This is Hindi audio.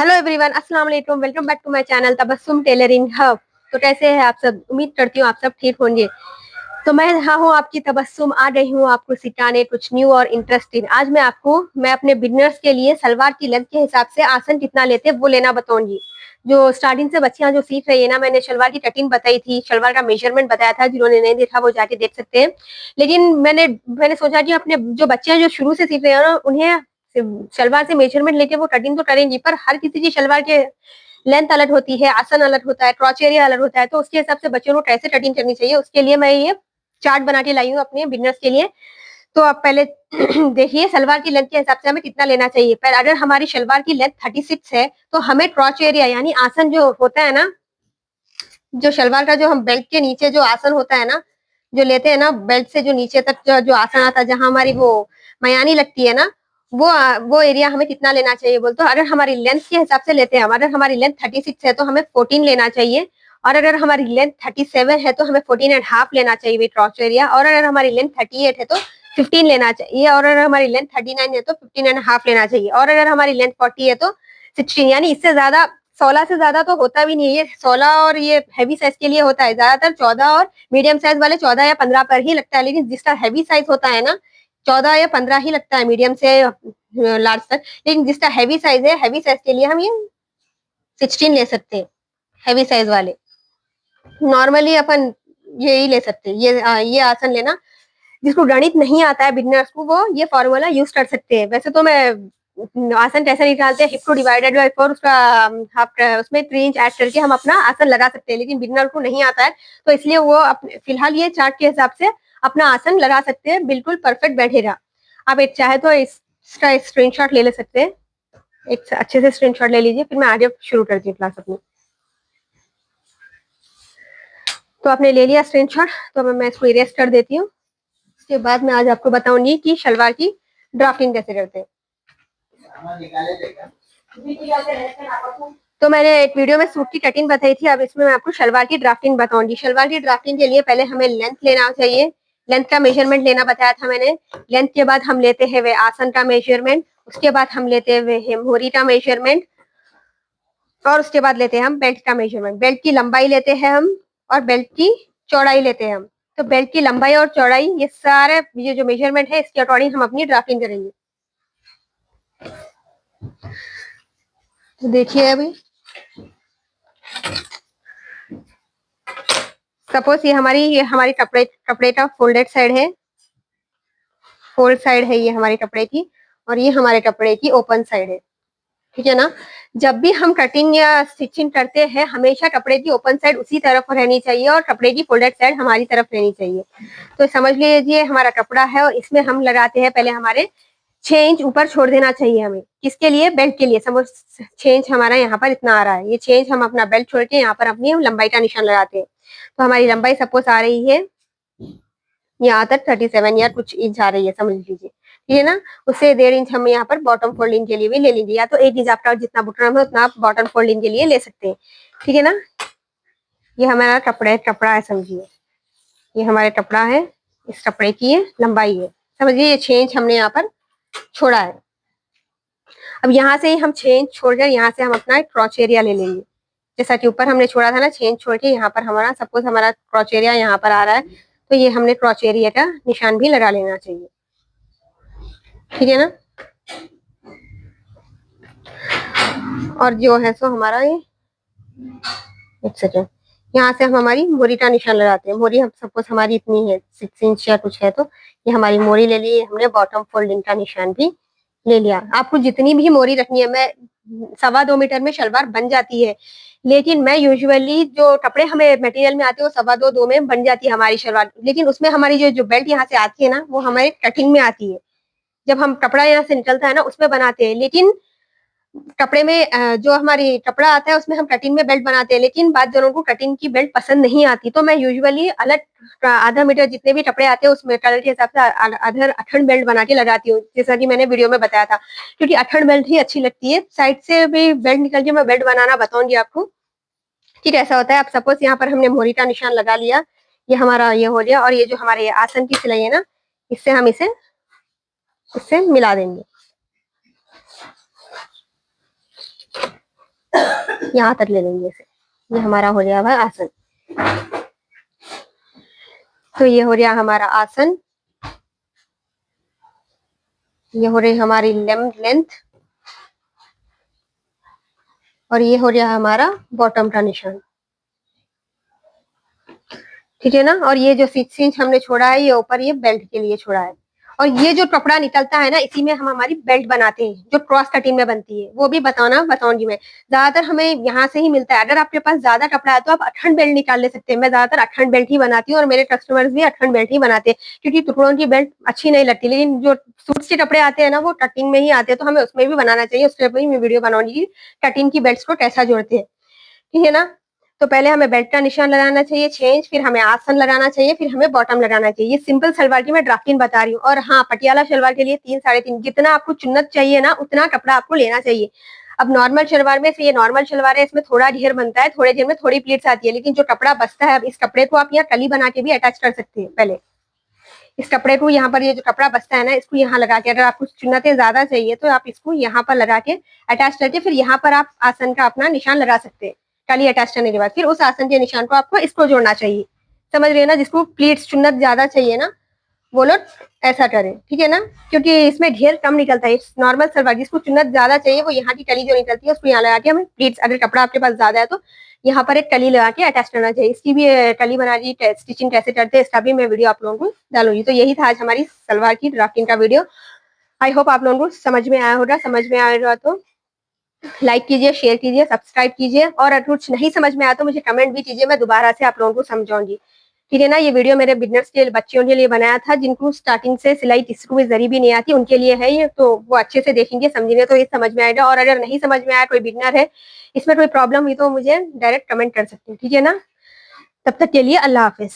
हेलो एवरीवन, अस्सलाम वालेकुम। Welcome back to my channel Tabassum tailoring hub. तो कैसे हैं आप सब? उम्मीद करती हूँ आप सब ठीक होंगे। तो मैं यहाँ हूँ आपकी तबस्सुम, आ रही हूँ आपको सिखाने कुछ न्यू और इंटरेस्टिंग। आज मैं अपने बिगनर्स के लिए सलवार की लेंथ के हिसाब से आसन कितना लेते हैं वो लेना बताऊंगी। जो स्टार्टिंग से बच्चियां जो सीख रही है ना, मैंने शलवार की कटिंग बताई थी, शलवार का मेजरमेंट बताया था। जिन्होंने नहीं देखा वो जाके देख सकते हैं। लेकिन मैंने सोचा कि अपने जो बच्चियां जो शुरू से सीख रहे हैं ना, उन्हें शलवार से मेजरमेंट लेके वो कटिंग तो करेंगी, पर हर किसी की शलवार के लेंथ अलग होती है, आसन अलग होता है, क्रॉच एरिया अलग होता है। तो उसके हिसाब से बच्चों को कैसे कटिंग करनी चाहिए, उसके लिए मैं ये चार्ट बना के लाई हूँ अपने बिजनेस के लिए। तो आप पहले देखिए सलवार की लेंथ के हिसाब से हमें कितना लेना चाहिए। पर अगर हमारी शलवार की लेंथ 36 है तो हमें क्रॉच एरिया यानी आसन जो होता है ना, जो शलवार का जो हम बेल्ट के नीचे जो आसन होता है ना, जो लेते हैं ना बेल्ट से जो नीचे तक जो आसन आता है, जहां हमारी वो मयानी लगती है ना, वो एरिया हमें कितना लेना चाहिए बोल। तो अगर हमारी लेंथ के हिसाब से लेते हैं, अगर हमारी लेंथ 36 है तो हमें 14 लेना चाहिए। और अगर हमारी लेंथ 37 है तो हमें 14.5 लेना चाहिए क्रॉच एरिया। और अगर हमारी लेंथ 38 है तो 15 लेना चाहिए। और अगर हमारी लेंथ 39 है तो 15.5 लेना चाहिए। और अगर हमारी लेंथ 40 है तो 16, यानी इससे ज्यादा 16 से ज्यादा तो होता भी नहीं है। ये 16 और ये हैवी साइज के लिए होता है, ज्यादातर 14 और मीडियम साइज वाले 14 या 15 पर ही लगता है। लेकिन जिसका हैवी साइज होता है ना, 14 या 15 ही लगता है मीडियम से लार्ज तक। लेकिन जिसका हैवी साइज है, हैवी साइज के लिए हम ये 16 ले सकते हैं, हैवी साइज वाले। नॉर्मली अपन यही ले सकते हैं, ये आसन लेना। जिसको गणित नहीं आता है बिगनर्स को, वो ये फॉर्मूला यूज कर सकते हैं। वैसे तो मैं आसन कैसे निकालते हैं, हिप टू डिवाइडेड बाय 4, उसका हाफ उसमें 3 इंच ऐड करके हम अपना आसन लगा सकते हैं। लेकिन बिगनर को नहीं आता है, तो इसलिए वो फिलहाल ये चार्ट के हिसाब से अपना आसन लगा सकते हैं, बिल्कुल परफेक्ट बैठेगा। आप एक चाहे तो इसका स्क्रीनशॉट ले सकते हैं, एक अच्छे से स्क्रीनशॉट ले लीजिए। फिर मैं आगे शुरू करती हूँ क्लास अपनी। तो आपने ले लिया स्क्रीनशॉट, तो मैं इसको इरेज कर देती हूँ। उसके बाद मैं आज आपको बताऊंगी कि शलवार की ड्राफ्टिंग कैसे करते हैं। तो मैंने एक वीडियो में सूट की कटिंग बताई थी, अब इसमें मैं आपको शलवार की ड्राफ्टिंग बताऊंगी। शलवार की ड्राफ्टिंग के लिए पहले हमें लेंथ लेना चाहिए, लेंथ का मेजरमेंट लेना बताया था मैंने। लेंथ के बाद हम लेते हैं वे आसन का मेजरमेंट, उसके बाद हम लेते हैं मोरी का मेजरमेंट, और उसके बाद लेते हैं हम बेल्ट का मेजरमेंट। बेल्ट की लंबाई लेते हैं हम, और बेल्ट की चौड़ाई लेते हैं हम। तो बेल्ट की लंबाई और चौड़ाई, ये सारे ये जो मेजरमेंट है, इसके अकॉर्डिंग हम अपनी ड्राफ्टिंग करेंगे। तो देखिए अभी सपोज ये हमारी कपड़े का फोल्डेड साइड है, फोल्ड साइड है ये हमारे कपड़े की, और ये हमारे कपड़े की ओपन साइड है। ठीक है ना? जब भी हम कटिंग या स्टिचिंग करते हैं, हमेशा कपड़े की ओपन साइड उसी तरफ रहनी चाहिए और कपड़े की फोल्डेड साइड हमारी तरफ रहनी चाहिए। तो समझ लीजिए हमारा कपड़ा है और इसमें हम लगाते हैं, पहले हमारे 6 इंच ऊपर छोड़ देना चाहिए हमें। किसके लिए? बेल्ट के लिए। समझ 6 इंच हमारा यहाँ पर इतना आ रहा है, ये 6 इंच हम अपना बेल्ट छोड़ के यहाँ पर अपनी लंबाई का निशान लगाते हैं। तो हमारी लंबाई सपोज आ रही है यहाँ तक 37 या कुछ इंच आ रही है, समझ लीजिए। ठीक है ना? उससे 1.5 इंच हम यहाँ पर बॉटम फोल्डिंग के लिए भी ले लीजिए, या तो 1 इंच आपका जितना बुकरम है उतना आप बॉटम फोल्डिंग के लिए ले सकते हैं। ठीक है ना? ये हमारा कपड़ा है समझिए, ये हमारे कपड़ा है, इस कपड़े की ये लंबाई है। समझिए ये 6 इंच हमने यहाँ पर छोड़ा है। अब यहाँ से ही हम 6 इंच छोड़कर यहाँ से हम अपना क्रॉच एरिया ले लेंगे। जैसा कि ऊपर हमने छोड़ा था ना 6 इंच छोड़ के, यहाँ पर हमारा सपोज हमारा क्रॉच एरिया यहाँ पर आ रहा है, तो ये हमने क्रॉच एरिया का निशान भी लगा लेना चाहिए। ठीक है ना? और जो है सो हमारा ये एक सेकेंड, यहाँ से हम हमारी मोरी का निशान लगाते हैं। मोरी हम सपोज हमारी इतनी है 6 इंच या कुछ है, तो ये हमारी मोरी ले ली, हमने बॉटम फोल्डिंग का निशान भी ले लिया। आपको जितनी भी मोरी रखनी है, मैं 2.25 मीटर में शलवार बन जाती है, लेकिन मैं यूजुअली जो कपड़े हमें मटेरियल में आते हैं वो 2.25-2 में बन जाती है हमारी शलवार। लेकिन उसमें हमारी जो बेल्ट यहाँ से आती है ना, वो हमारे कटिंग में आती है। जब हम कपड़ा यहाँ से निकलता है ना, उसमें बनाते हैं। लेकिन कपड़े में जो हमारी कपड़ा आता है उसमें हम कटिंग में बेल्ट बनाते हैं, लेकिन बाद जनों को कटिंग की बेल्ट पसंद नहीं आती। तो मैं यूजुअली अलग आधा मीटर जितने भी कपड़े आते हैं उसमें कलर के हिसाब से अधर अठन बेल्ट बना के लगाती हूँ, जैसा कि मैंने वीडियो में बताया था। क्योंकि अठन बेल्ट ही अच्छी लगती है, साइड से भी बेल्ट निकल के मैं बेल्ट बनाना बताऊंगी आपको कि कैसा होता है। अब सपोज यहाँ पर हमने मोरी का निशान लगा लिया, ये हमारा ये हो गया। और ये जो हमारे आसन की सिलाई है ना, इससे हम इससे मिला देंगे। यहाँ तक ले लेंगे इसे। ये हमारा हो गया हुआ आसन। तो ये हो गया हमारा आसन, ये हो रही हमारी लेंथ, और ये हो गया हमारा बॉटम का निशान। ठीक है ना। और ये जो 6 इंच हमने छोड़ा है, ये ऊपर ये बेल्ट के लिए छोड़ा है। और ये जो कपड़ा निकलता है ना, इसी में हम हमारी बेल्ट बनाते हैं, जो क्रॉस कटिंग में बनती है, वो भी बताऊंगी मैं। ज्यादातर हमें यहाँ से ही मिलता है। अगर आपके पास ज्यादा कपड़ा है तो आप अखंड बेल्ट निकाल ले सकते हैं। मैं ज्यादातर अखंड बेल्ट ही बनाती हूँ, और मेरे कस्टमर्स भी अखंड बेल्ट ही बनाते हैं, क्योंकि टुकड़ों की बेल्ट अच्छी नहीं लगती। लेकिन जो सूट के कपड़े आते हैं ना, वो कटिंग में ही आते हैं, तो हमें उसमें भी बनाना चाहिए। उसके भी मैं वीडियो बनाऊंगी, कटिंग की बेल्ट को कैसा जोड़ते हैं। ठीक है ना। तो पहले हमें बेल्ट का निशान लगाना चाहिए 6 इंच, फिर हमें आसन लगाना चाहिए, फिर हमें बॉटम लगाना चाहिए। ये सिंपल सलवार की मैं ड्राफ्टिंग बता रही हूँ। और हाँ, पटियाला सलवार के लिए 3 साढ़े 3 जितना आपको चुन्नत चाहिए ना, उतना कपड़ा आपको लेना चाहिए। अब नॉर्मल सलवार में से, ये नॉर्मल सलवार है, इसमें थोड़ा घेर बनता है, थोड़े घेर में थोड़ी प्लीट्स आती है, लेकिन जो कपड़ा बचता है, अब इस कपड़े को आप यहाँ कली बना के भी अटैच कर सकते हैं। पहले इस कपड़े को यहाँ पर, ये जो कपड़ा बचता है ना, इसको यहाँ लगा के, अगर आपको चुन्नतें ज्यादा चाहिए तो आप इसको यहाँ पर लगा के अटैच करके, फिर यहाँ पर आप आसन का अपना निशान लगा सकते हैं। कली अटैच करने के बाद फिर उस आसन के निशान को आपको इसको जोड़ना चाहिए। समझ रहे हैं ना। जिसको प्लीट्स चुन्नत ज्यादा चाहिए ना, वो लोग ऐसा करें। ठीक है ना। क्योंकि इसमें घेर कम निकलता है। नॉर्मल सलवार जिसको चुन्नत ज्यादा चाहिए, वो यहाँ की कली जो निकलती है उसको यहाँ लगा के हमें प्लीट्स, अगर कपड़ा आपके पास ज्यादा है तो यहाँ पर एक कली लगा के अटैच करना चाहिए। इसकी भी कली बनानी, स्टिचिंग कैसे करते हैं, इसका भी मैं वीडियो आप लोगों को डालूंगी। तो यही था आज हमारी सलवार की ड्राफ्टिंग का वीडियो। आई होप आप लोगों को समझ में आया होगा। समझ में आएगा तो लाइक कीजिए, शेयर कीजिए, सब्सक्राइब कीजिए, और अगर कुछ नहीं समझ में आया तो मुझे कमेंट भी कीजिए, मैं दोबारा से आप लोगों को समझाऊंगी। ठीक है ना। ये वीडियो मेरे बिजनेस के बच्चियों के लिए बनाया था, जिनको स्टार्टिंग से सिलाई किसी भी जरी भी नहीं आती, उनके लिए है ये। तो वो अच्छे से देखेंगे, समझेंगे तो ये समझ में आएगा। और अगर नहीं समझ में आया, कोई बिगनर है, इसमें कोई प्रॉब्लम हुई, तो मुझे डायरेक्ट कमेंट कर सकते हैं। ठीक है ना। तब तक के लिए अल्लाह हाफिज।